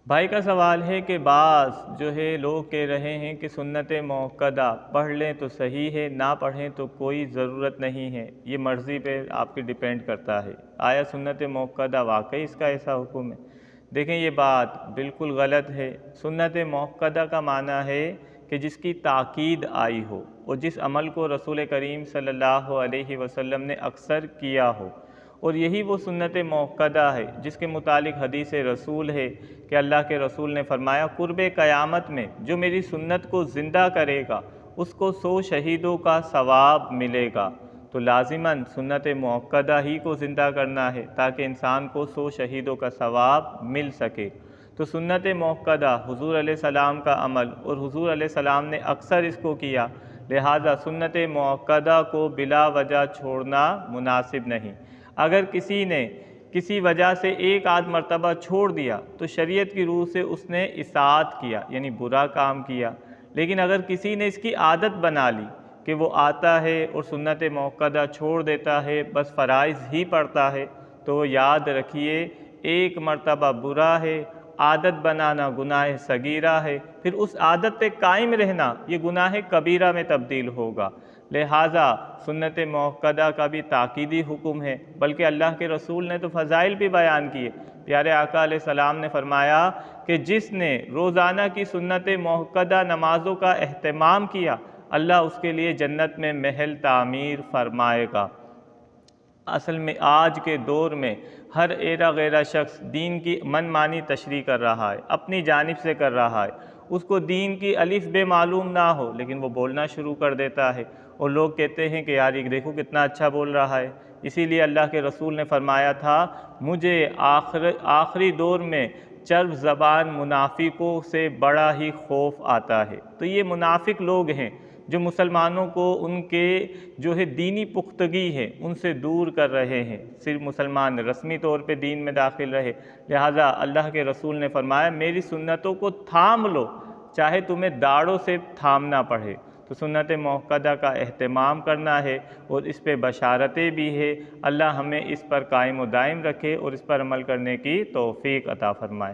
بھائی کا سوال ہے کہ بعض جو ہے لوگ کہہ رہے ہیں کہ سنت موقدہ پڑھ لیں تو صحیح ہے، نہ پڑھیں تو کوئی ضرورت نہیں ہے، یہ مرضی پہ آپ کی ڈیپینڈ کرتا ہے۔ آیا سنت موقدہ واقعی اس کا ایسا حکم ہے؟ دیکھیں یہ بات بالکل غلط ہے۔ سنت موقدہ کا معنی ہے کہ جس کی تاکید آئی ہو اور جس عمل کو رسول کریم صلی اللہ علیہ وسلم نے اکثر کیا ہو، اور یہی وہ سنت موقدہ ہے جس کے متعلق حدیث رسول ہے کہ اللہ کے رسول نے فرمایا قرب قیامت میں جو میری سنت کو زندہ کرے گا اس کو 100 شہیدوں کا ثواب ملے گا۔ تو لازماً سنت موقدہ ہی کو زندہ کرنا ہے تاکہ انسان کو 100 شہیدوں کا ثواب مل سکے۔ تو سنت موقدہ حضور علیہ السلام کا عمل اور حضور علیہ السلام نے اکثر اس کو کیا، لہٰذا سنت موقدہ کو بلا وجہ چھوڑنا مناسب نہیں۔ اگر کسی نے کسی وجہ سے ایک آدھ مرتبہ چھوڑ دیا تو شریعت کی روح سے اس نے اطاعت کیا، یعنی برا کام کیا۔ لیکن اگر کسی نے اس کی عادت بنا لی کہ وہ آتا ہے اور سنت موقدہ چھوڑ دیتا ہے، بس فرائض ہی پڑھتا ہے، تو یاد رکھیے ایک مرتبہ برا ہے، عادت بنانا گناہ صغیرہ ہے، پھر اس عادت پہ قائم رہنا یہ گناہ کبیرہ میں تبدیل ہوگا۔ لہٰذا سنت موقدہ کا بھی تاکیدی حکم ہے، بلکہ اللہ کے رسول نے تو فضائل بھی بیان کیے۔ پیارے آقا علیہ السلام نے فرمایا کہ جس نے روزانہ کی سنت موقدہ نمازوں کا اہتمام کیا، اللہ اس کے لیے جنت میں محل تعمیر فرمائے گا۔ اصل میں آج کے دور میں ہر ایرا غیرہ شخص دین کی من مانی تشریح کر رہا ہے، اپنی جانب سے کر رہا ہے۔ اس کو دین کی الف بے معلوم نہ ہو لیکن وہ بولنا شروع کر دیتا ہے، اور لوگ کہتے ہیں کہ یار یہ دیکھو کتنا اچھا بول رہا ہے۔ اسی لیے اللہ کے رسول نے فرمایا تھا مجھے آخری دور میں چرب زبان منافقوں سے بڑا ہی خوف آتا ہے۔ تو یہ منافق لوگ ہیں جو مسلمانوں کو ان کے جو ہے دینی پختگی ہے ان سے دور کر رہے ہیں، صرف مسلمان رسمی طور پہ دین میں داخل رہے۔ لہٰذا اللہ کے رسول نے فرمایا میری سنتوں کو تھام لو، چاہے تمہیں داڑھوں سے تھامنا پڑے۔ تو سنت موقدہ کا اہتمام کرنا ہے اور اس پہ بشارتیں بھی ہے۔ اللہ ہمیں اس پر قائم و دائم رکھے اور اس پر عمل کرنے کی توفیق عطا فرمائے۔